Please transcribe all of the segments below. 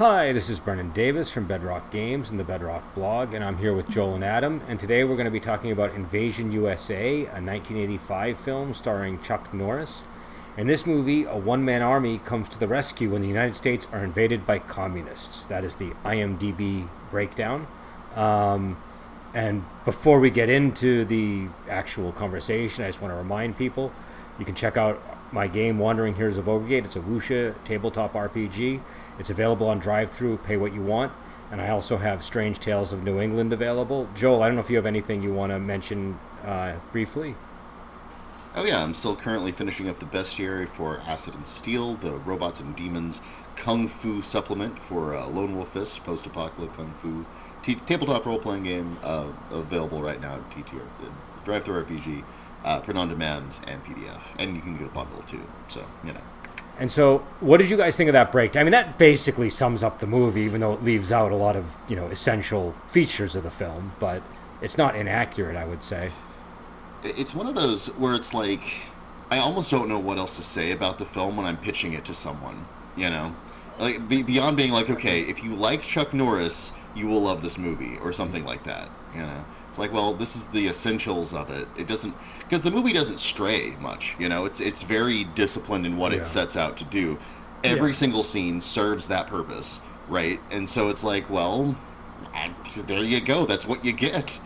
Hi, this is Brennan Davis from Bedrock Games and the Bedrock blog, and I'm here with Joel and Adam, and today we're going to be talking about Invasion U.S.A., a 1985 film starring Chuck Norris. In this movie, a one-man army comes to the rescue when the United States are invaded by communists. That is the IMDb breakdown. And before we get into the actual conversation, I just want to remind people, you can check out my game, Wandering Heroes of Overgate. It's a wuxia tabletop RPG. It's available on drive-thru, pay what you want. And I also have Strange Tales of New England available. Joel, I don't know if you have anything you want to mention briefly. Oh yeah, I'm still currently finishing up the bestiary for Acid and Steel, the Robots and Demons Kung Fu supplement for Lone Wolf Fist, post-apocalyptic Kung Fu tabletop role-playing game available right now at TTR, drive-thru RPG, print on demand, and PDF. And you can get a bundle too, so, you know. And so, what did you guys think of that breakdown? I mean, that basically sums up the movie, even though it leaves out a lot of, essential features of the film, but it's not inaccurate, I would say. It's one of those where it's like, I almost don't know what else to say about the film when I'm pitching it to someone, Like, beyond being like, okay, if you like Chuck Norris, you will love this movie, or something like that, It's like, well, this is the essentials of it. It doesn't, because the movie doesn't stray much, It's very disciplined in what it sets out to do. Every single scene serves that purpose, right? And so it's like, well, there you go. That's what you get,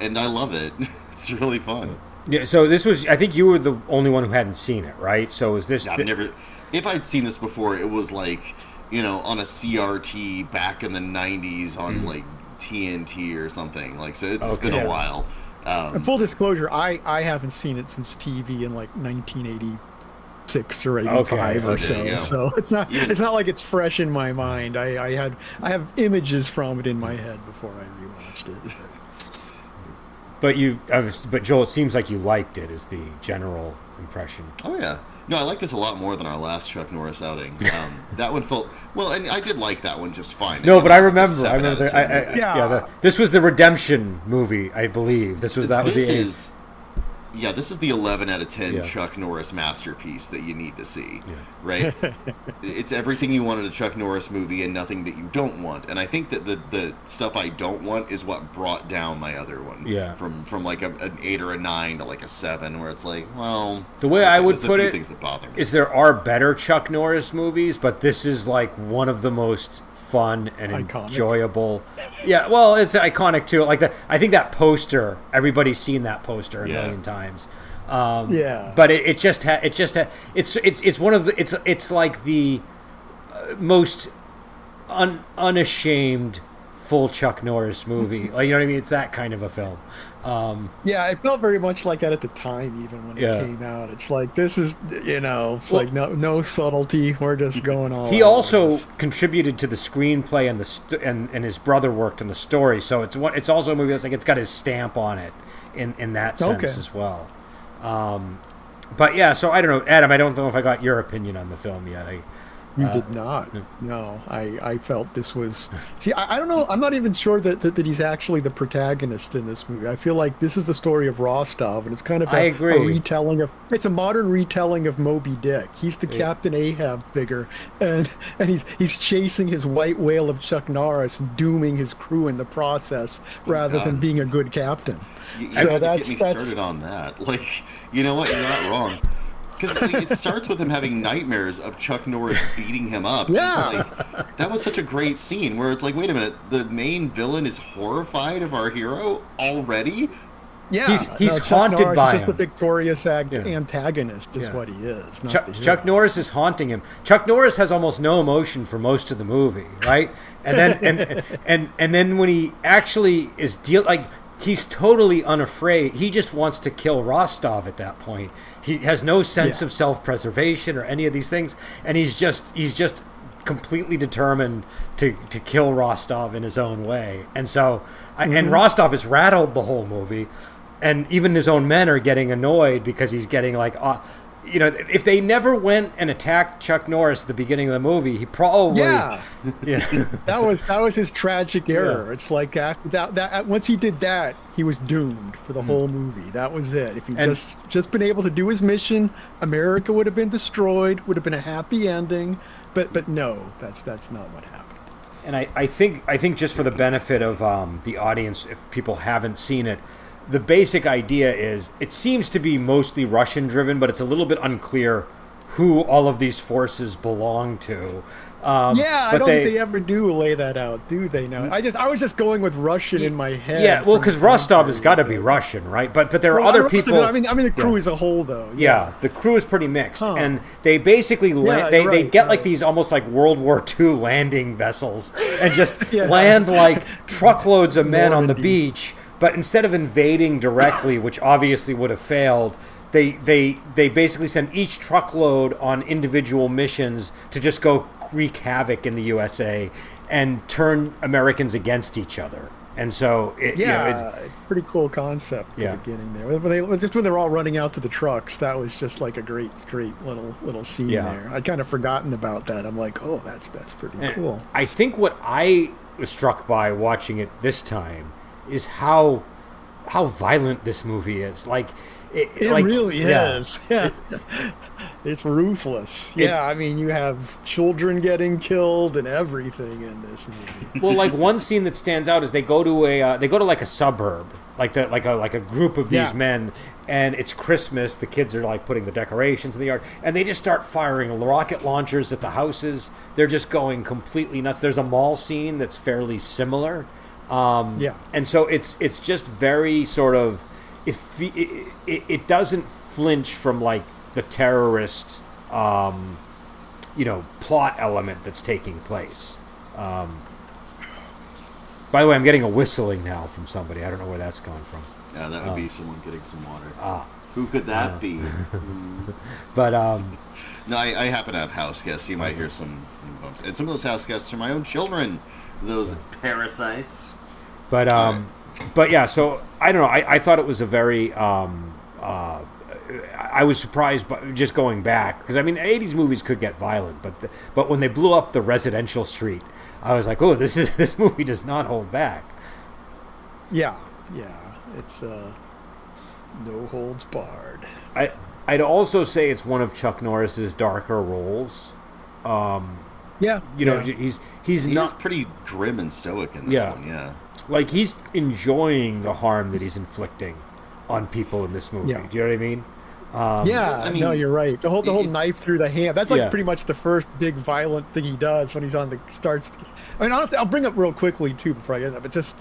and I love it. It's really fun. Yeah. So this was, I think you were the only one who hadn't seen it, right? So is this? I've never. If I'd seen this before, it was like, on a CRT back in the '90s on like TNT or something. Like, so it's been a while. And full disclosure, I haven't seen it since TV in like 1986 or 85 or so. So it's not like it's fresh in my mind. I have images from it in my head before I rewatched it. But Joel, it seems like you liked it, is the general impression. Oh yeah. No, I like this a lot more than our last Chuck Norris outing. That one felt well, and I did like that one just fine. No, but I remember. This was the redemption movie, I believe. This is the 11 out of 10 Chuck Norris masterpiece that you need to see, right? It's everything you want in a Chuck Norris movie and nothing that you don't want. And I think that the stuff I don't want is what brought down my other one. Yeah. From like an 8 or a 9 to like a 7, where it's like, well, the way I would put it things that bother me. Is there are better Chuck Norris movies, but this is like one of the most fun and enjoyable. Yeah, well, it's iconic too. Like I think that poster, everybody's seen that poster a million times. But it's one of the it's like the most unashamed full Chuck Norris movie. Like, you know what I mean? It's that kind of a film. It felt very much like that at the time, even when it came out. It's like, this is, like no subtlety. We're just going all. He also contributed to the screenplay and his brother worked on the story. So it's also a movie that's like, it's got his stamp on it in that sense as well. But yeah, so I don't know, Adam. I don't know if I got your opinion on the film yet. You did not. No, I felt this was. See, I don't know. I'm not even sure that he's actually the protagonist in this movie. I feel like this is the story of Rostov, and it's kind of a retelling of. It's a modern retelling of Moby Dick. He's the Captain Ahab figure, and he's chasing his white whale of Chuck Norris, dooming his crew in the process, rather than being a good captain. So that's started on that. Like, you know what? You're not wrong. Because it starts with him having nightmares of Chuck Norris beating him up. Yeah. Like, that was such a great scene where it's like, wait a minute, the main villain is horrified of our hero already? Yeah. He's haunted by him. Just the victorious antagonist is what he is. Chuck Norris is haunting him. Chuck Norris has almost no emotion for most of the movie, right? And then and then when he actually is he's totally unafraid. He just wants to kill Rostov at that point. He has no sense of self-preservation or any of these things, and he's just completely determined to kill Rostov in his own way. And so, and Rostov is rattled the whole movie, and even his own men are getting annoyed because he's getting like, if they never went and attacked Chuck Norris at the beginning of the movie, he probably that was his tragic error. It's like after that once he did that, he was doomed for the whole movie. That was it. If he just been able to do his mission, America would have been destroyed. Would have been a happy ending. But no, that's not what happened. And I think just for the benefit of the audience, if people haven't seen it, the basic idea is it seems to be mostly Russian driven, but it's a little bit unclear who all of these forces belong to. I don't think they ever do lay that out, do they? No, I was just going with Russian in my head. Yeah, well, because Rostov has got to be Russian, right? But there are other people. I mean the crew as a whole, though. Yeah, the crew is pretty mixed, and they basically they get like these almost like World War II landing vessels and just land like truckloads of men on the beach. But instead of invading directly, which obviously would have failed, they basically send each truckload on individual missions to just go wreak havoc in the USA and turn Americans against each other. And so it's a pretty cool concept at the beginning there. When they're all running out to the trucks, that was just like a great little scene there. I'd kind of forgotten about that. I'm like, oh, that's pretty cool. I think what I was struck by watching it this time is how violent this movie is. Like it like, really is. Yeah. It's ruthless. I mean, you have children getting killed and everything in this movie. Well, like one scene that stands out is they go to like a suburb, like a group of these men, and it's Christmas. The kids are like putting the decorations in the yard, and they just start firing rocket launchers at the houses. They're just going completely nuts. There's a mall scene that's fairly similar. And so it's just very sort of it doesn't flinch from like the terrorist plot element that's taking place. By the way, I'm getting a whistling now from somebody. I don't know where that's coming from. Yeah, that would be someone getting some water. Who could that be? But no, I happen to have house guests. You might hear some bumps, and some of those house guests are my own children. Those parasites. But yeah, so I don't know. I thought it was a very. I was surprised by just going back because I mean, 80s movies could get violent, but when they blew up the residential street, I was like, oh, this movie does not hold back. Yeah, it's no holds barred. I'd also say it's one of Chuck Norris's darker roles. He's not pretty grim and stoic in this one. Yeah, like he's enjoying the harm that he's inflicting on people in this movie. Yeah. Do you know what I mean? I mean, no, you're right. The whole knife through the hand. That's like pretty much the first big violent thing he does when he's starts. I mean, honestly, I'll bring up real quickly too before I get into it. But just,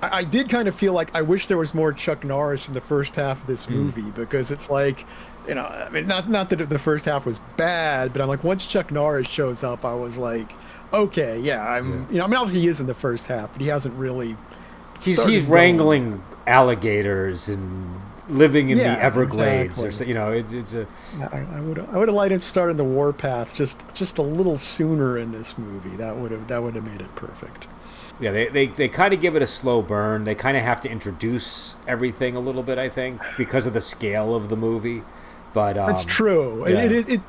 I did kind of feel like I wish there was more Chuck Norris in the first half of this movie because it's like, I mean, not that the first half was bad, but I'm like, once Chuck Norris shows up, I was like, okay, I mean, obviously he is in the first half, but he hasn't really. He's wrangling alligators and living in the Everglades, exactly. It's a. I would have liked him to start in the warpath just a little sooner in this movie. That would have made it perfect. Yeah, they kind of give it a slow burn. They kind of have to introduce everything a little bit, I think, because of the scale of the movie. But that's true.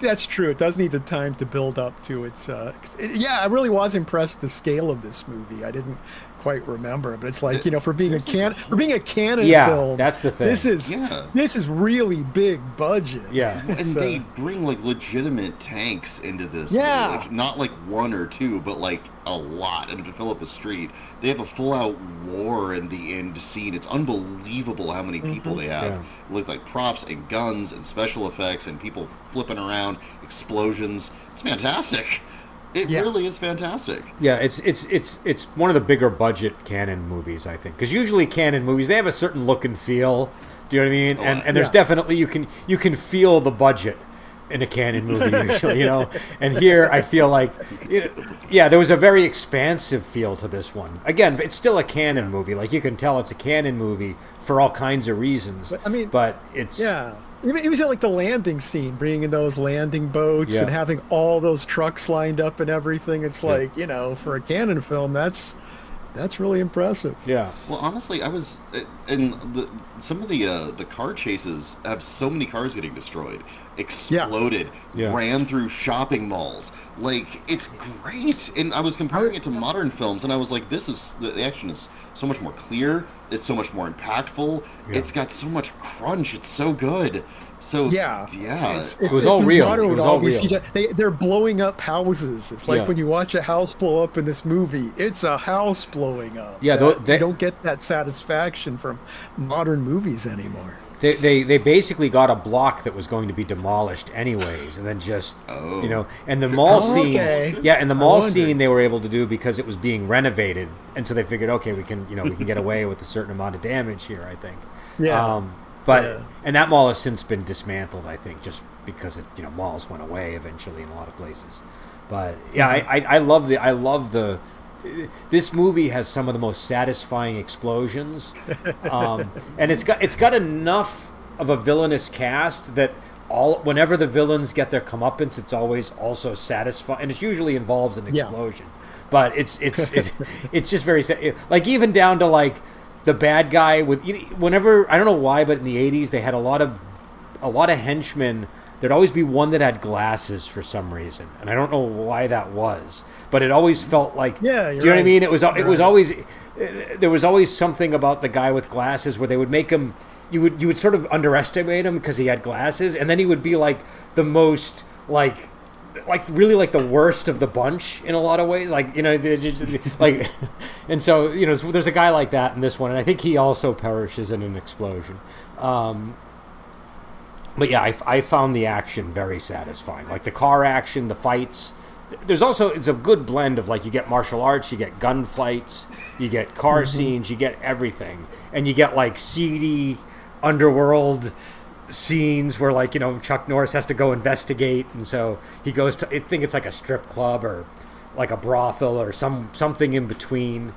That's true. It does need the time to build up to its. I really was impressed with the scale of this movie. I didn't quite remember, but it's like for being a canon film. That's the thing. This is really big budget. Yeah, and they bring like legitimate tanks into this. Yeah, like, not like one or two, but like a lot. And to fill up a street, they have a full-out war in the end scene. It's unbelievable how many people they have. Yeah. With like props and guns and special effects and people flipping around, explosions. It's fantastic. It really is fantastic. Yeah, it's one of the bigger budget canon movies, I think, because usually canon movies they have a certain look and feel. Do you know what I mean? And there's definitely you can feel the budget in a canon movie usually, And here I feel like, there was a very expansive feel to this one. Again, it's still a canon movie. Like you can tell it's a canon movie for all kinds of reasons. But it's It was like the landing scene, bringing in those landing boats and having all those trucks lined up and everything. It's like, for a canon film, that's really impressive. Yeah. Well, honestly, I was in some of the car chases have so many cars getting destroyed, exploded, ran through shopping malls. Like it's great. And I was comparing it to modern films, and I was like, the action is so much more clear. It's so much more impactful. Yeah. It's got so much crunch. It's so good. So yeah, it was all real. It was all real. They're blowing up houses. It's like when you watch a house blow up in this movie, it's a house blowing up. Yeah, you don't get that satisfaction from modern movies anymore. They basically got a block that was going to be demolished anyways, and then just and the mall scene, and the mall scene they were able to do because it was being renovated, and so they figured, okay, we can get away with a certain amount of damage here, I think. Yeah. And that mall has since been dismantled, I think, just because malls went away eventually in a lot of places. But I love the. This movie has some of the most satisfying explosions, and it's got enough of a villainous cast that whenever the villains get their comeuppance, it's always also satisfying, and it usually involves an explosion. But it's just very like, even down to like the bad guy with whenever, I don't know why, but in the 80s they had a lot of henchmen. There'd always be one that had glasses for some reason, and I don't know why that was, but it always felt like, do you know what I mean? It was always, there was always something about the guy with glasses where they would make him, you would sort of underestimate him because he had glasses, and then he would be like the most like really like the worst of the bunch in a lot of ways, like like, and so there's a guy like that in this one, and I think he also perishes in an explosion. But yeah, I found the action very satisfying. Like the car action, the fights. It's a good blend of, like, you get martial arts, you get gunfights, you get car scenes, you get everything. And you get like seedy underworld scenes where, like, Chuck Norris has to go investigate, and so he goes to, I think it's like a strip club or like a brothel or something in between.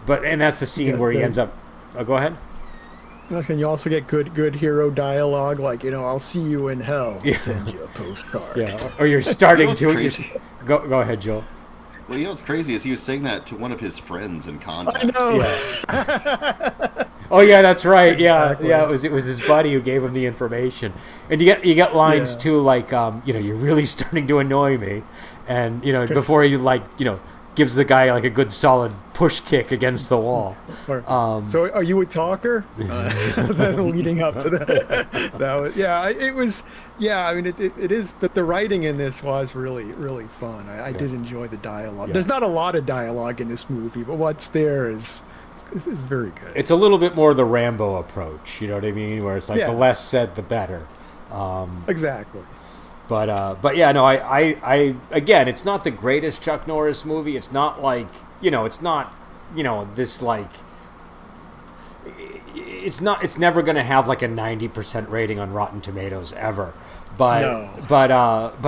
And that's the scene where he ends up. Oh, go ahead. And you also get good hero dialogue, like, I'll see you in hell. Yeah. Send you a postcard. Yeah, or you're starting to. Go ahead, Joel. Well, what's crazy is he was saying that to one of his friends in Contact. I know. Yeah. Oh yeah, that's right. Exactly. Yeah. It was his buddy who gave him the information, and you get lines too, like, you're really starting to annoy me, and before he gives the guy like a good solid push kick against the wall. So are you a talker? Leading up to that, it was. Yeah, I mean, it is that the writing in this was really, really fun. I did enjoy the dialogue. Yeah. There's not a lot of dialogue in this movie, but what's there is very good. It's a little bit more the Rambo approach, you know what I mean? Where it's like the less said, the better. Exactly. But yeah, no, I again, it's not the greatest Chuck Norris movie. It's not like, it's not, this like, it's never going to have like a 90% rating on Rotten Tomatoes ever. But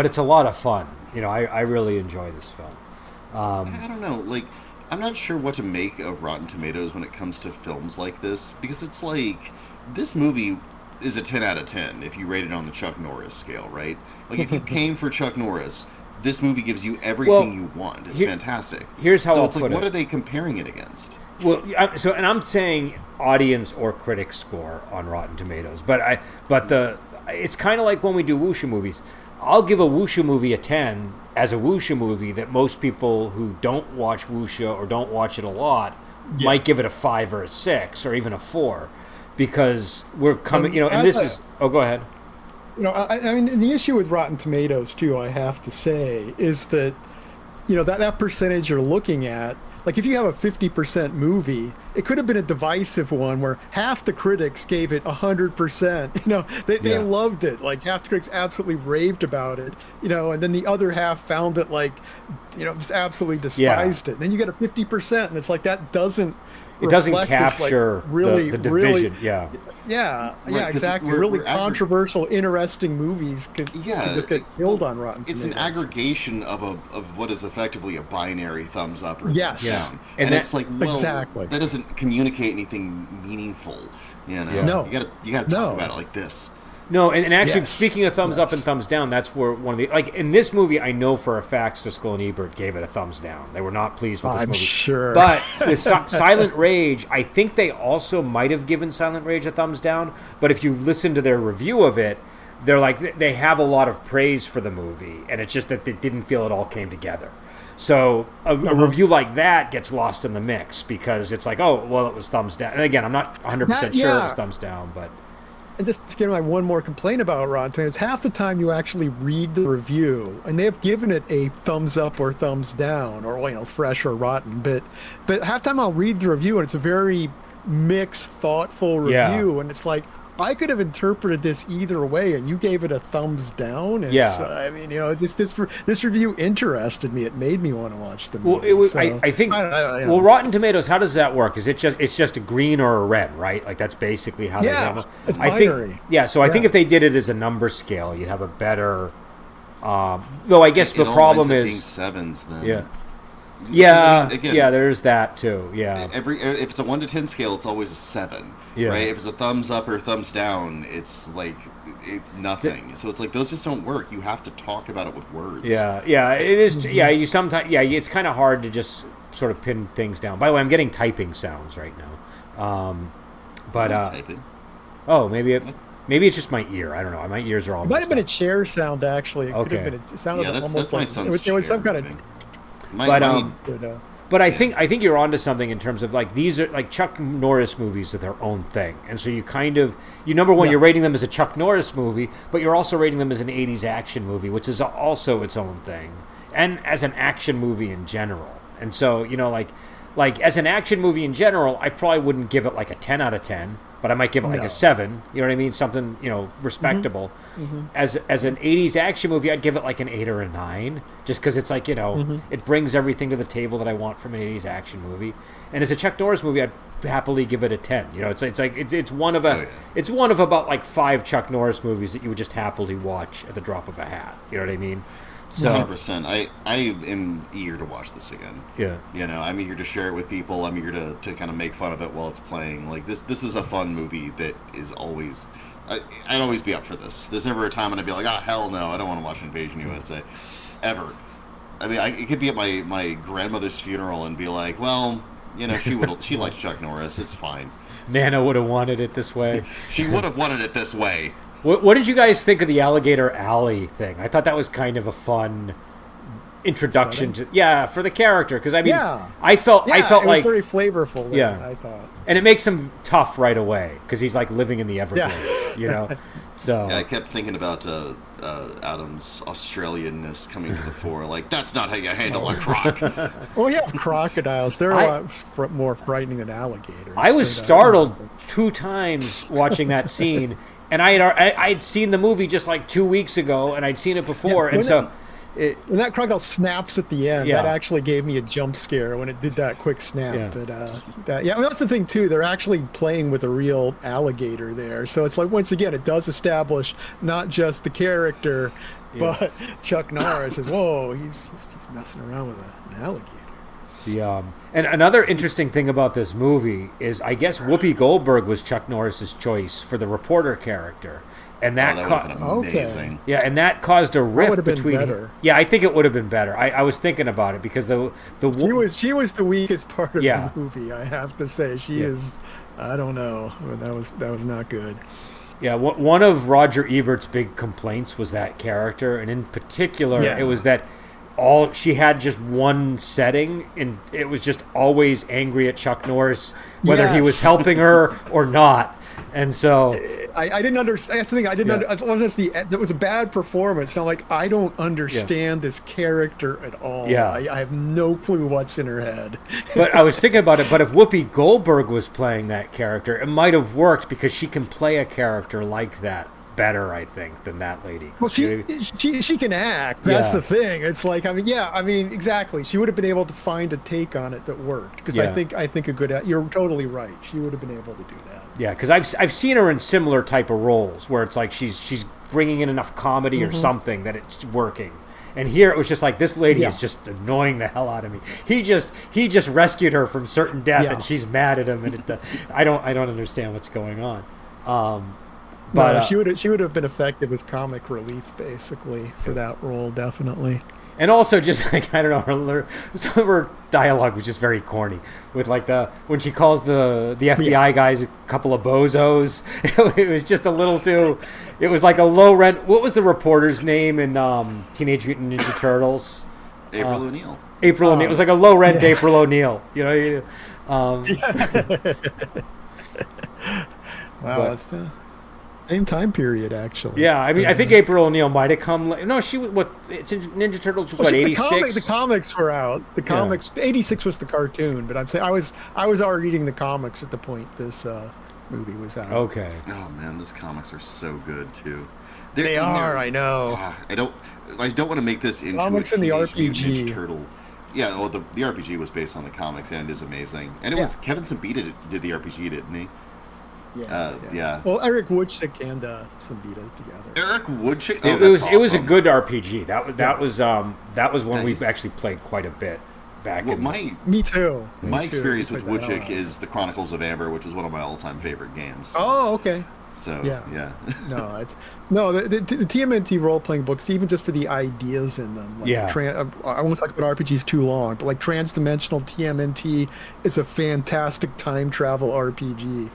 it's a lot of fun. I really enjoy this film. I don't know, like, I'm not sure what to make of Rotten Tomatoes when it comes to films like this, because it's like, this movie is a 10 out of 10 if you rate it on the Chuck Norris scale, right? Like, if you came for Chuck Norris, this movie gives you everything you want. It's fantastic. Here's how I'll put it. What are they comparing it against? Well, and I'm saying audience or critic score on Rotten Tomatoes, it's kind of like when we do wuxia movies. I'll give a wuxia movie a 10 as a wuxia movie that most people who don't watch wuxia or don't watch it a lot might give it a 5 or a 6 or even a 4. Because we're coming, and this is. Oh, go ahead. I mean, the issue with Rotten Tomatoes too, I have to say, is that, that percentage you're looking at. Like, if you have a 50% movie, it could have been a divisive one where half the critics gave it 100%. They loved it. Like, half the critics absolutely raved about it. And then the other half found it like, just absolutely despised it. And then you get a 50%, and it's like that doesn't. It doesn't capture this, like, really, the division. Right, exactly. Really controversial, interesting movies can just get killed on Rotten Tomatoes. It's an aggregation of what is effectively a binary thumbs up or thumbs down. And it's like, that doesn't communicate anything meaningful. No. You gotta talk about it like this. No, and actually, speaking of thumbs up and thumbs down, that's where one of the, like, in this movie, I know for a fact Siskel and Ebert gave it a thumbs down. They were not pleased with this movie. I'm sure. But with Silent Rage, I think they also might have given Silent Rage a thumbs down. But if you listen to their review of it, they're like, they have a lot of praise for the movie, and it's just that they didn't feel it all came together. So a review like that gets lost in the mix because it's like, oh, well, it was thumbs down. And again, I'm not 100% sure it was thumbs down, but. And just to get my one more complaint about Rotten Tomatoes, half the time you actually read the review, and they have given it a thumbs up or thumbs down, or fresh or rotten. But half the time I'll read the review, and it's a very mixed, thoughtful review, and it's like, I could have interpreted this either way, and you gave it a thumbs down. I mean, this review interested me. It made me want to watch the movie. Well, it was. I think. Well, Rotten Tomatoes. How does that work? Is it just a green or a red, right? Like that's basically how they have it. It's binary. I think if they did it as a number scale, you'd have a better. Though I guess the problem is being sevens then. Yeah. Yeah, again, there's that too. Yeah. If it's a 1 to 10 scale, it's always a 7. Yeah. Right. If it's a thumbs up or thumbs down, it's like it's nothing. So it's like those just don't work. You have to talk about it with words. Yeah. It is. Yeah. You sometimes. Yeah. It's kind of hard to just sort of pin things down. By the way, I'm getting typing sounds right now. Typing. Oh, maybe it's just my ear. I don't know. My ears are all. It might have been a chair sound actually. It okay. It sounded almost that's like it was some kind of. But I think you're onto something in terms of like these are like Chuck Norris movies are their own thing, and so you kind of number one you're rating them as a Chuck Norris movie, but you're also rating them as an '80s action movie, which is also its own thing, and as an action movie in general. And so like as an action movie in general, I probably wouldn't give it like a 10 out of 10. But I might give it like a 7. You know what I mean? Something respectable. Mm-hmm. As an '80s action movie, I'd give it like an 8 or a 9, just because it's like it brings everything to the table that I want from an '80s action movie. And as a Chuck Norris movie, I'd happily give it a 10. It's one of it's one of about like 5 Chuck Norris movies that you would just happily watch at the drop of a hat. You know what I mean? So 100%. I am eager to watch this again. Yeah. I'm eager to share it with people. I'm eager to kind of make fun of it while it's playing. Like this is a fun movie that is always. I'd always be up for this. There's never a time when I'd be like, hell no, I don't want to watch Invasion USA, ever. I mean, it could be at my grandmother's funeral and be like, well, she likes Chuck Norris. It's fine. Nana would have wanted it this way. She would have wanted it this way. What did you guys think of the Alligator Alley thing? I thought that was kind of a fun introduction to for the character, because I mean I felt it was like very flavorful there, I thought. And it makes him tough right away because he's like living in the Everglades, So I kept thinking about Adam's Australianness coming to the fore. Like, that's not how you handle a croc. Well, yeah, crocodiles. They're a lot more frightening than alligators. I was startled 2 times watching that scene. And I'd seen the movie just like 2 weeks ago, and I'd seen it before, and so when that crocodile snaps at the end, that actually gave me a jump scare when it did that quick snap. Yeah. But that's the thing too. They're actually playing with a real alligator there, so it's like once again it does establish not just the character, but Chuck Norris is he's messing around with an alligator. And another interesting thing about this movie is, I guess Whoopi Goldberg was Chuck Norris's choice for the reporter character, and that amazing. Yeah, and that caused a rift between. Better. Yeah, I think it would have been better. I was thinking about it because she was the weakest part of the movie. I have to say, she is. I don't know. That was not good. Yeah, one of Roger Ebert's big complaints was that character, and in particular, it was that. She had just one setting, and it was just always angry at Chuck Norris, whether he was helping her or not. And so I didn't understand. That's the thing. I didn't understand. That was a bad performance. Now, like, I don't understand this character at all. Yeah. I have no clue what's in her head. But I was thinking about it. But if Whoopi Goldberg was playing that character, it might have worked because she can play a character like that better, I think, than that lady. Well, she can act. That's the thing. It's like, exactly. She would have been able to find a take on it that worked. Because I think a good. You're totally right. She would have been able to do that. Yeah, because I've seen her in similar type of roles where it's like she's bringing in enough comedy or something that it's working. And here it was just like, this lady is just annoying the hell out of me. He just rescued her from certain death, and she's mad at him, and I don't understand what's going on. But she would have been effective as comic relief, basically, for that role, definitely. And also, just like, I don't know, some of her dialogue was just very corny. With like when she calls the FBI guys a couple of bozos, it was just a little too. It was like a low rent. What was the reporter's name in Teenage Mutant Ninja Turtles? April O'Neil. April O'Neil. It was like a low rent April O'Neil. Wow, that's the. Same time period, actually. Yeah, I mean, I think April O'Neil might have come. No, she was what? It's Ninja Turtles was what, 86. The comics were out. The comics, 86 was the cartoon, but I'm saying I was already reading the comics at the point this movie was out. Okay. Oh man, those comics are so good too. They are. I know. I don't want to make this into comics a and the RPG. RPG. Turtle. Yeah, well, the RPG was based on the comics and it is amazing. And it was Kevin Siembieda did the RPG, didn't he? Yeah. Well, Eric Woodchick and Siembieda together. Eric Woodchick. Oh, it was a good RPG. That was one we actually played quite a bit back. Me too. My experience with Woodchick is the Chronicles of Amber, which is one of my all-time favorite games. Oh, okay. So yeah. The TMNT role-playing books, even just for the ideas in them. I won't talk about RPGs too long, but like Transdimensional TMNT is a fantastic time travel RPG.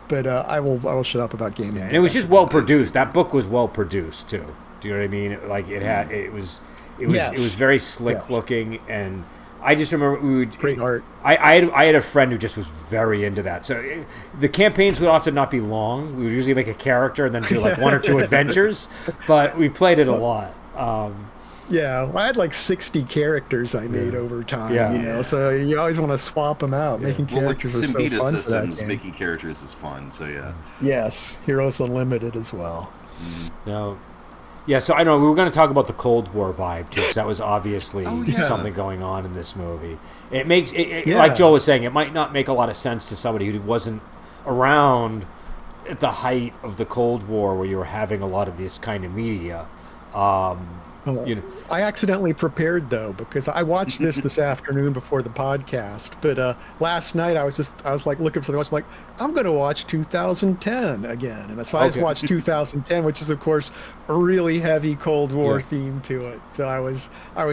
But I will shut up about gaming. And it was just well produced. That book was well produced too. Do you know what I mean? Like it was very slick looking, and I just remember great art. I had a friend who just was very into that. So the campaigns would often not be long. We would usually make a character and then do like one or two adventures, but we played it a lot. I had like 60 characters I made over time, so you always want to swap them out. Making characters was so fun systems, for that game. Making characters is fun, so yeah. Yes, Heroes Unlimited as well. No. Yeah, so I know we were going to talk about the Cold War vibe, too, because that was obviously something going on in this movie. It makes, like Joel was saying, it might not make a lot of sense to somebody who wasn't around at the height of the Cold War where you were having a lot of this kind of media. I accidentally prepared though because I watched this afternoon before the podcast. But last night I was like looking for something. I was like, I'm going to watch 2010 again, and so I just watched 2010, which is of course a really heavy Cold War theme to it. So I was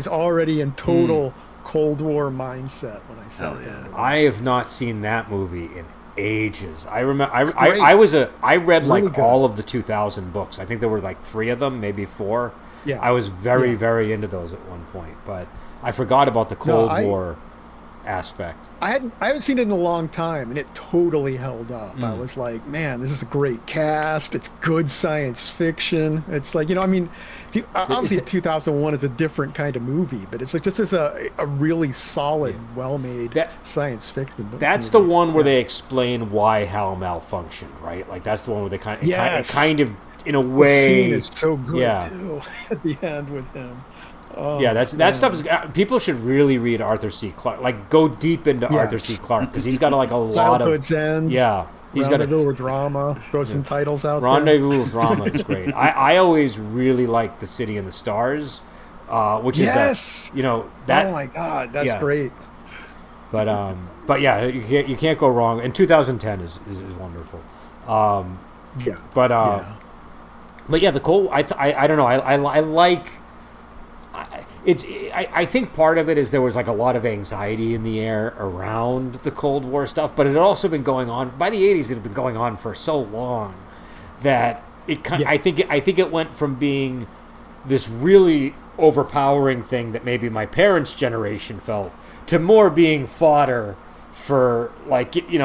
already in total Cold War mindset when I sat down. I have not seen that movie in ages. I remember I read like all of the 2000 books. I think there were like 3 of them, maybe 4. Yeah. I was very, very into those at one point, but I forgot about the Cold War aspect. I haven't seen it in a long time, and it totally held up. I was like, man, this is a great cast. It's good science fiction. It's like, obviously 2001 is a different kind of movie, but it's like just as a really solid, well-made science fiction movie. That's the one where they explain why Hal malfunctioned, right? Like that's the one where they kind of in a way, the scene is so good too at the end with him. That stuff is. People should really read Arthur C. Clarke. Like, go deep into Arthur C. Clarke because he's got like a lot Childhood's End. Yeah, he's got Rendezvous with Rama. Throw some titles out Rendezvous with Rama is great. I always really like The City and the Stars, which is that. Oh my God, that's great. But you can't go wrong. And 2010 is wonderful. But the Cold. I don't know. I like. I think part of it is there was like a lot of anxiety in the air around the Cold War stuff, but it had also been going on by the 80s. It had been going on for so long that I think it went from being this really overpowering thing that maybe my parents' generation felt to more being fodder for you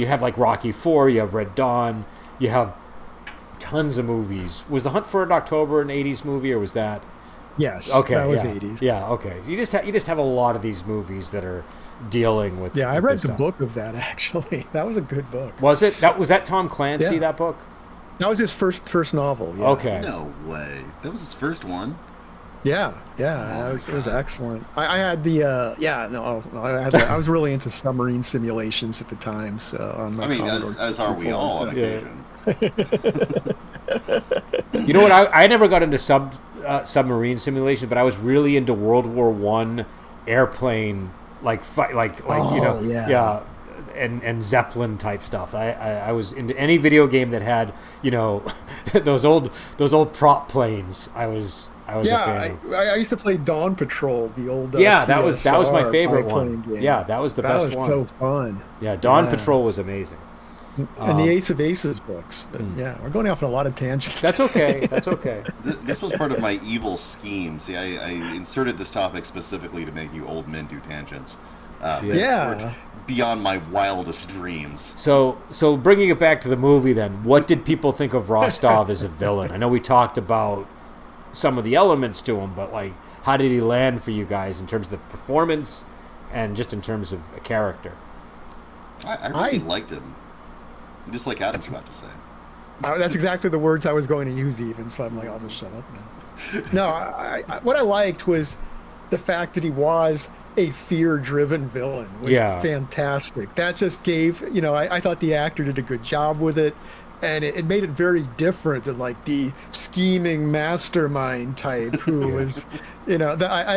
have like Rocky IV, you have Red Dawn, you have tons of movies. Was The Hunt for Red October an 80s movie, or was that? Yes. Okay. That was 80s. Yeah. Okay. You just have a lot of these movies that are dealing with. Yeah, I read the book of that actually. That was a good book. Was it? Was that Tom Clancy? That book? That was his first novel. Yeah. Okay. No way. That was his first one. Yeah. It was excellent. I had the I was really into submarine simulations at the time. So as are we all on occasion. You know what? I never got into submarine simulation, but I was really into World War I airplane and Zeppelin type stuff. I was into any video game that had those old prop planes. I was a fan. I used to play Dawn Patrol, the old that was my favorite one. Game. Yeah, that was the best one. That was so fun. Yeah, Dawn Patrol was amazing. And the Ace of Aces books. But we're going off on a lot of tangents. That's okay. This was part of my evil scheme. See, I inserted this topic specifically to make you old men do tangents. It's beyond my wildest dreams. So bringing it back to the movie, then, what did people think of Rostov as a villain? I know we talked about some of the elements to him, but like, how did he land for you guys in terms of the performance and just in terms of a character? I really liked him, just like Adam's about to say. That's exactly the words I was going to use, even. So I'm like, I'll just shut up now. No, what I liked was the fact that he was a fear-driven villain. Was fantastic. That just gave, I thought the actor did a good job with it, and it made it very different than like the scheming mastermind type who was, I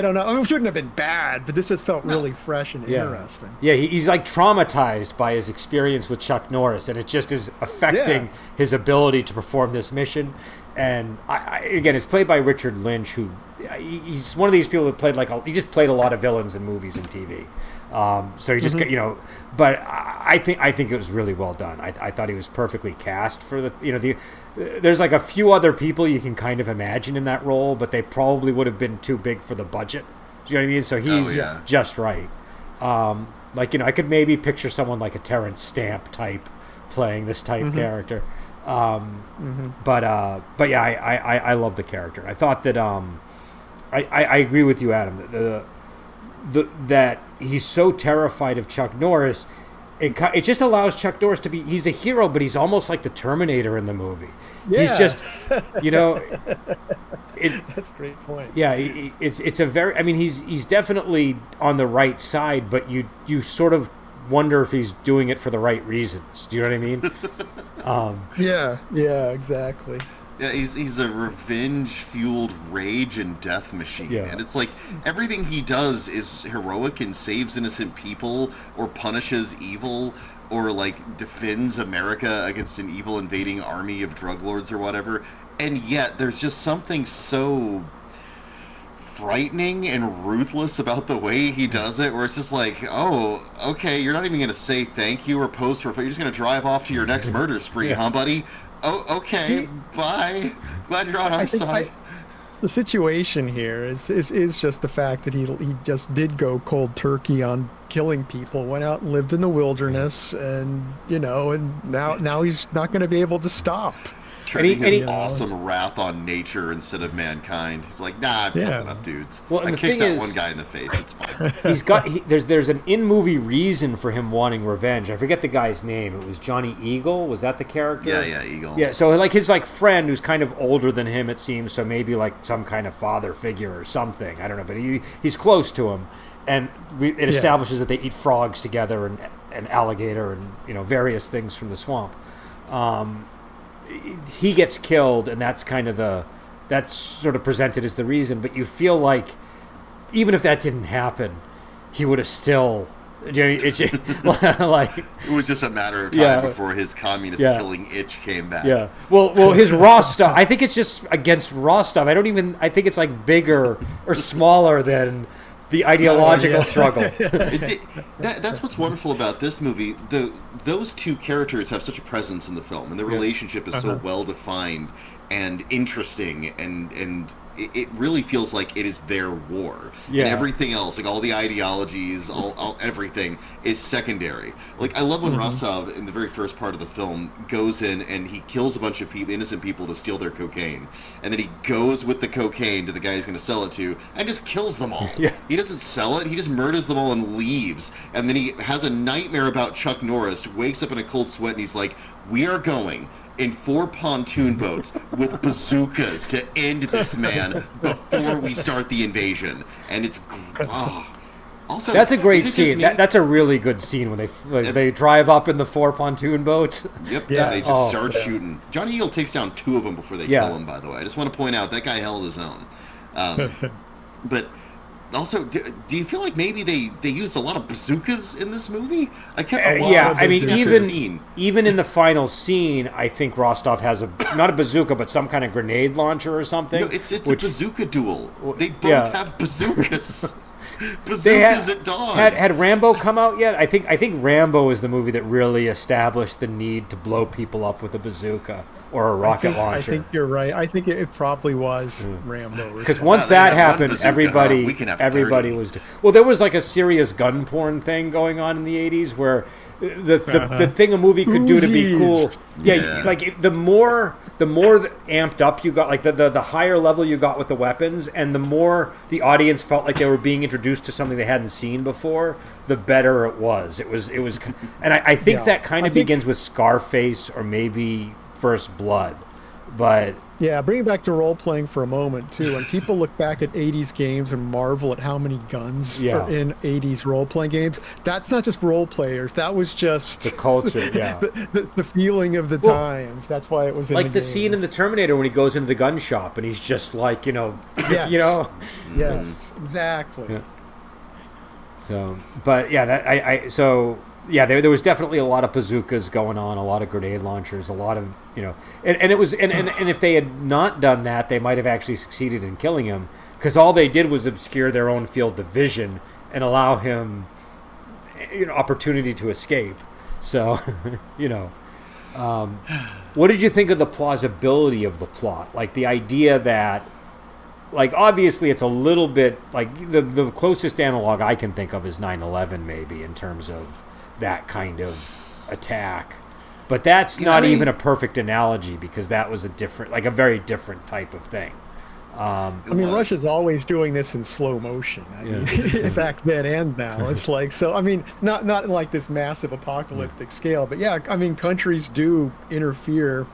don't know. I mean, it shouldn't have been bad, but this just felt really fresh and interesting. Yeah, he's like traumatized by his experience with Chuck Norris, and it just is affecting his ability to perform this mission. And again, it's played by Richard Lynch, who he's one of these people that played he just played a lot of villains in movies and TV. So he just but I think it was really well done. I thought he was perfectly cast for there's like a few other people you can kind of imagine in that role, but they probably would have been too big for the budget. Do you know what I mean? So he's just right. I could maybe picture someone like a Terrence Stamp type playing this type character. But yeah, I love the character. I thought that I agree with you, Adam. That he's so terrified of Chuck Norris, it just allows Chuck Norris to be. He's a hero, but he's almost like the Terminator in the movie. Yeah. He's just, that's a great point. Yeah, it's a very. I mean, he's definitely on the right side, but you sort of wonder if he's doing it for the right reasons. Do you know what I mean? Yeah, exactly. Yeah, he's a revenge-fueled rage and death machine. And it's like everything he does is heroic and saves innocent people or punishes evil or like defends America against an evil invading army of drug lords or whatever. And yet there's just something so frightening and ruthless about the way he does it, where it's just like, oh, okay, you're not even going to say thank you or pose for you're just going to drive off to your next murder spree, huh, buddy? Oh, okay. Bye. Glad you're on our side. The situation here is just the fact that he just did go cold turkey on killing people, went out and lived in the wilderness, and and now he's not going to be able to stop. Turning his awesome wrath on nature instead of mankind. He's like, nah, I've killed enough dudes. Well, I kicked that one guy in the face. It's fine. There's an in-movie reason for him wanting revenge. I forget the guy's name. It was Johnny Eagle. Was that the character? Yeah, Eagle. Yeah, so like his friend who's kind of older than him, it seems, so maybe like some kind of father figure or something. I don't know, but he's close to him. And it establishes that they eat frogs together and alligator and various things from the swamp. He gets killed, and that's kind of that's sort of presented as the reason. But you feel like even if that didn't happen, he would have still. It was just a matter of time before his communist killing itch came back. Yeah. Well, his Rostov. I think it's just against Rostov. I think it's like bigger or smaller than the ideological struggle. That's what's wonderful about this movie. Those two characters have such a presence in the film, and their relationship is so well defined and interesting, and it really feels like it is their war. And everything else, like all the ideologies, all everything is secondary. Like I love when Rostov in the very first part of the film goes in and he kills a bunch of innocent people to steal their cocaine, and then he goes with the cocaine to the guy he's going to sell it to and just kills them all. He doesn't sell it, he just murders them all and leaves. And then he has a nightmare about Chuck Norris, wakes up in a cold sweat, and he's like, we are going in 4 pontoon boats with bazookas to end this man before we start the invasion. And it's also, that's a great scene. That's a really good scene when they drive up in the 4 pontoon boats. Yep. They just start shooting. Johnny Eagle takes down 2 of them before they kill him. By the way, I just want to point out that guy held his own. But also, do you feel like maybe they used a lot of bazookas in this movie? I kept a lot of bazookas. Even in the final scene, I think Rostov has not a bazooka, but some kind of grenade launcher or something. No, it's a bazooka duel. They both have bazookas. Bazookas at dawn. Had Rambo come out yet? I think Rambo is the movie that really established the need to blow people up with a bazooka or a rocket launcher. I think you're right. I think it probably was Rambo. Because once that happened, everybody was. Well, there was like a serious gun porn thing going on in the 80s where the thing a movie could do to be cool. Yeah, like the more amped up you got, like the higher level you got with the weapons, and the more the audience felt like they were being introduced to something they hadn't seen before, the better it was. It was, and I think that kind of begins with Scarface or maybe First Blood, but. Yeah, bring it back to role-playing for a moment, too. When people look back at 80s games and marvel at how many guns are in 80s role-playing games, that's not just role-players. That was just... the culture, the feeling of the times. That's why it was in like the games. Scene in The Terminator when he goes into the gun shop and he's just like, Yes, exactly. Yeah. So, but yeah, there was definitely a lot of bazookas going on, a lot of grenade launchers, a lot of, and it was, and if they had not done that, they might have actually succeeded in killing him, because all they did was obscure their own field of vision and allow him, opportunity to escape. So, what did you think of the plausibility of the plot? Like the idea that, like, obviously it's a little bit, like, the closest analog I can think of is 9/11 maybe in terms of that kind of attack, but that's not even a perfect analogy because that was a very different type of thing. Russia's always doing this in slow motion. Back then and now, it's like, so. Not like this massive apocalyptic scale, but countries do interfere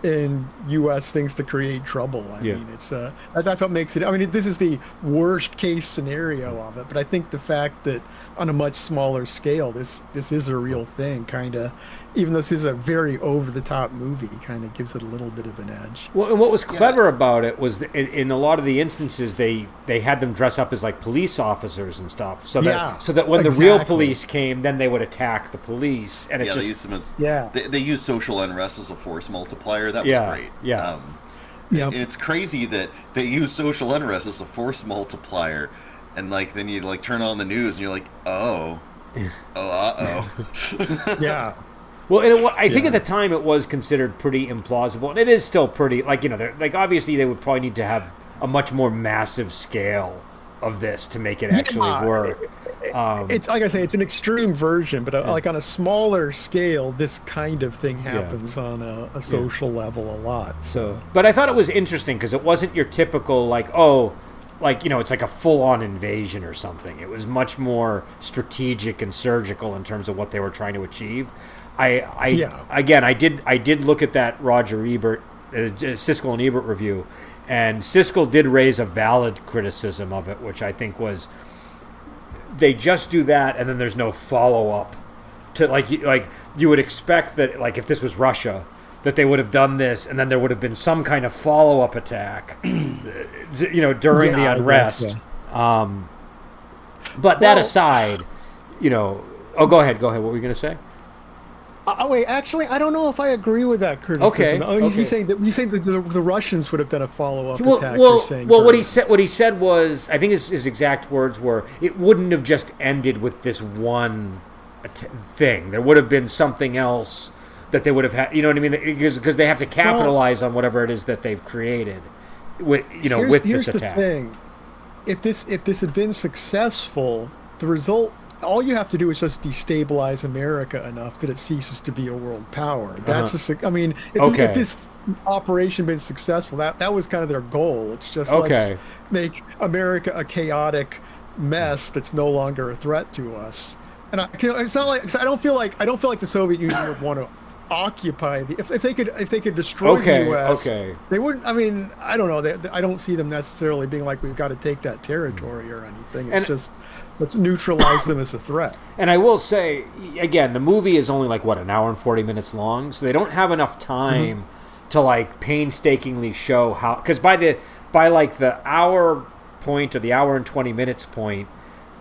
in U.S. things to create trouble. It's that's what makes it. This is the worst case scenario of it, but I think the fact that on a much smaller scale, this is a real thing. Kind of, even though this is a very over the top movie, kind of gives it a little bit of an edge. Well, and what was clever about it was that in a lot of the instances they had them dress up as like police officers and stuff, so that when the real police came, then they would attack the police, and they use them as they use social unrest as a force multiplier. That was great. And it's crazy that they use social unrest as a force multiplier. And then you turn on the news and you're like, yeah. Well, and I think at the time it was considered pretty implausible, and it is still pretty. Obviously they would probably need to have a much more massive scale of this to make it actually work. It's like I say, it's an extreme version, but like on a smaller scale, this kind of thing happens on a social level a lot. So, but I thought it was interesting because it wasn't your typical it's like a full-on invasion or something. It was much more strategic and surgical in terms of what they were trying to achieve. I did look at that Roger Ebert, Siskel and Ebert review, and Siskel did raise a valid criticism of it, which I think was they just do that and then there's no follow-up to like you would expect that, like, if this was Russia, that they would have done this, and then there would have been some kind of follow-up attack, during the unrest. But that aside, go ahead. What were you going to say? Wait, actually, I don't know if I agree with that criticism. Okay. You saying that the Russians would have done a follow-up attack? What he said was, I think his exact words were, it wouldn't have just ended with this one thing. There would have been something else that they would have had, because they have to capitalize on whatever it is that they've created with this attack. Here's the thing. If this had been successful, the result, all you have to do is just destabilize America enough that it ceases to be a world power. That's if this operation been successful, that was kind of their goal. It's just let's make America a chaotic mess that's no longer a threat to us. And it's not like, I don't feel like the Soviet Union would want to occupy if they could destroy the U.S. They wouldn't. I don't know. I don't see them necessarily being like, we've got to take that territory or anything. It's just, let's neutralize them as a threat. And I will say again, the movie is only like an hour and 40 minutes long, so they don't have enough time to painstakingly show how, because by the hour point or the hour and 20 minutes point,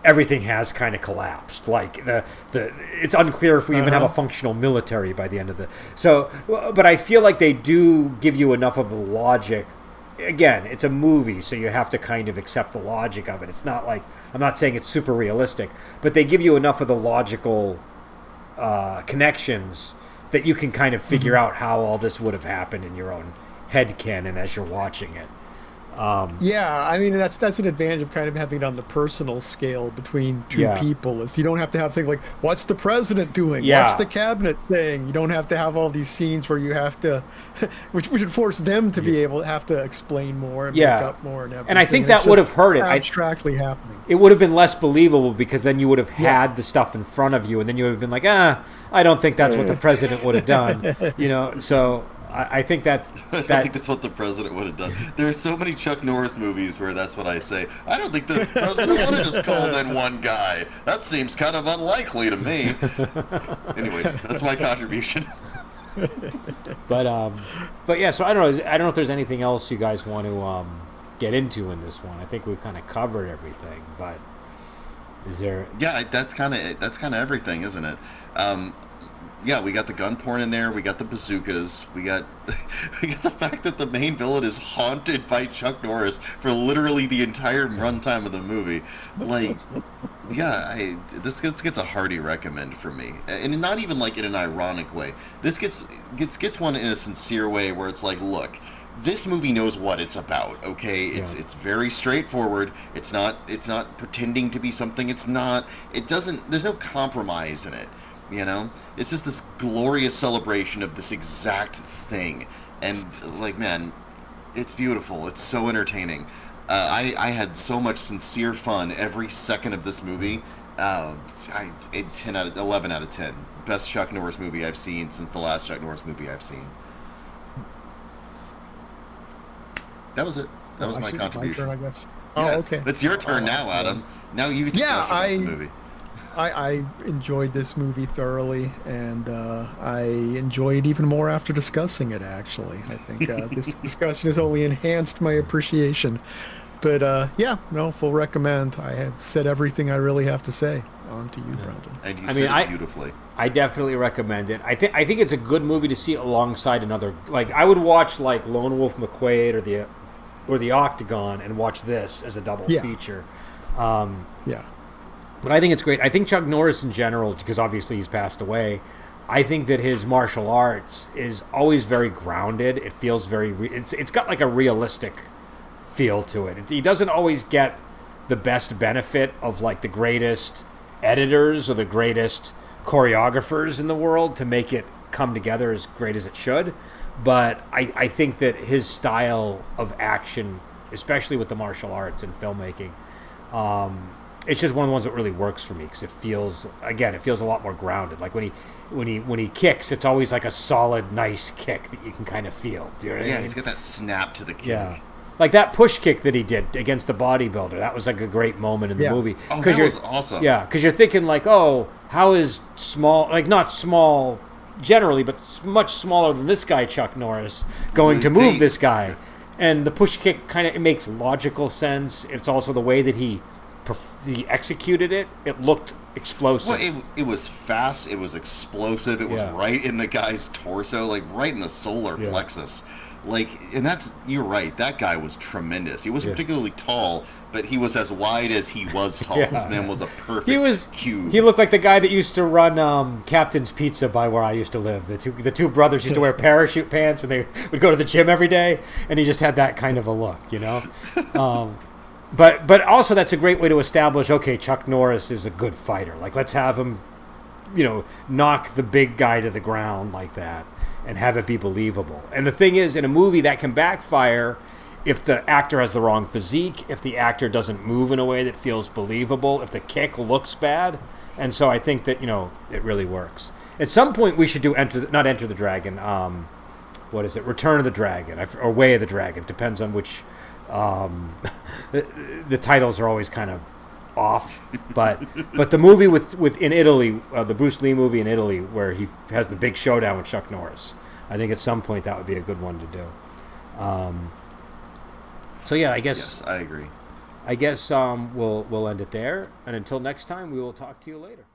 everything has kind of collapsed. Like it's unclear if we even have a functional military by the end of the. So, but I feel like they do give you enough of the logic again, it's a movie, so you have to kind of accept the logic of it. It's not like, I'm not saying it's super realistic, but they give you enough of the logical connections that you can kind of figure out how all this would have happened in your own head canon as you're watching it. Yeah, I mean that's an advantage of kind of having it on the personal scale between two people. Is you don't have to have things like, what's the president doing? Yeah. What's the cabinet saying? You don't have to have all these scenes where you have to, which would force them to be able to have to explain more and make up more and everything. And I think that would have hurt it. Abstractly happening. It would have been less believable because then you would have had the stuff in front of you, and then you would have been like, I don't think that's what the president would have done. So I think that I think that's what the president would have done. There are so many Chuck Norris movies where that's what I say. I don't think the president would have just called in one guy. That seems kind of unlikely to me. Anyway, that's my contribution. But yeah, so I don't know if there's anything else you guys want to get into in this one. I think we've kind of covered everything, but is there? Yeah, that's kind of everything, isn't it? Yeah, we got the gun porn in there. We got the bazookas. We got the fact that the main villain is haunted by Chuck Norris for literally the entire runtime of the movie. Like, yeah, this gets a hearty recommend for me, and not even like in an ironic way. This gets one in a sincere way where it's like, look, this movie knows what it's about. Okay, it's very straightforward. It's not pretending to be something it's not. It doesn't. There's no compromise in it. It's just this glorious celebration of this exact thing, and like, man, it's beautiful. It's so entertaining. I had so much sincere fun every second of this movie. 11 out of 10. Best Chuck Norris movie I've seen since the last Chuck Norris movie I've seen. That was it. That was my contribution. My turn, I guess. Yeah, okay. It's your turn now, Adam. Now you get to tell us about the movie. I enjoyed this movie thoroughly, and I enjoy it even more after discussing it, actually. I think this discussion has only enhanced my appreciation. But full recommend. I have said everything I really have to say. On to you, Brendan. And you said it beautifully. I definitely recommend it. I think it's a good movie to see alongside another. Like, I would watch like Lone Wolf McQuade or the Octagon and watch this as a double feature. But I think it's great. I think Chuck Norris in general, because obviously he's passed away, I think that his martial arts is always very grounded. It feels very... It's got like a realistic feel to it. He doesn't always get the best benefit of like the greatest editors or the greatest choreographers in the world to make it come together as great as it should. But I think that his style of action, especially with the martial arts and filmmaking... it's just one of the ones that really works for me because it feels a lot more grounded. Like when he kicks, it's always like a solid, nice kick that you can kind of feel. Do you know what I mean? He's got that snap to the kick. Yeah, like that push kick that he did against the bodybuilder. That was like a great moment in the movie. Oh, that was awesome. Yeah, because you're thinking like, oh, how is small, like not small generally, but much smaller than this guy, Chuck Norris, going to move this guy? And the push kick it makes logical sense. It's also the way that he executed it. It looked explosive. Well, it was fast. It was explosive. It was right in the guy's torso, like right in the solar plexus. Like, and you're right. That guy was tremendous. He wasn't particularly tall, but he was as wide as he was tall. This man was a perfect cube. He looked like the guy that used to run Captain's Pizza by where I used to live. The two brothers used to wear parachute pants, and they would go to the gym every day, and he just had that kind of a look, But also that's a great way to establish, okay, Chuck Norris is a good fighter. Like, let's have him, knock the big guy to the ground like that and have it be believable. And the thing is, in a movie, that can backfire if the actor has the wrong physique, if the actor doesn't move in a way that feels believable, if the kick looks bad. And so I think that, it really works. At some point, we should do not Enter the Dragon. What is it? Return of the Dragon or Way of the Dragon. Depends on which... the titles are always kind of off, but the movie in Italy, the Bruce Lee movie in Italy, where he has the big showdown with Chuck Norris, I think at some point that would be a good one to do. So yeah, I guess. Yes, I agree. I guess we'll end it there, and until next time, we will talk to you later.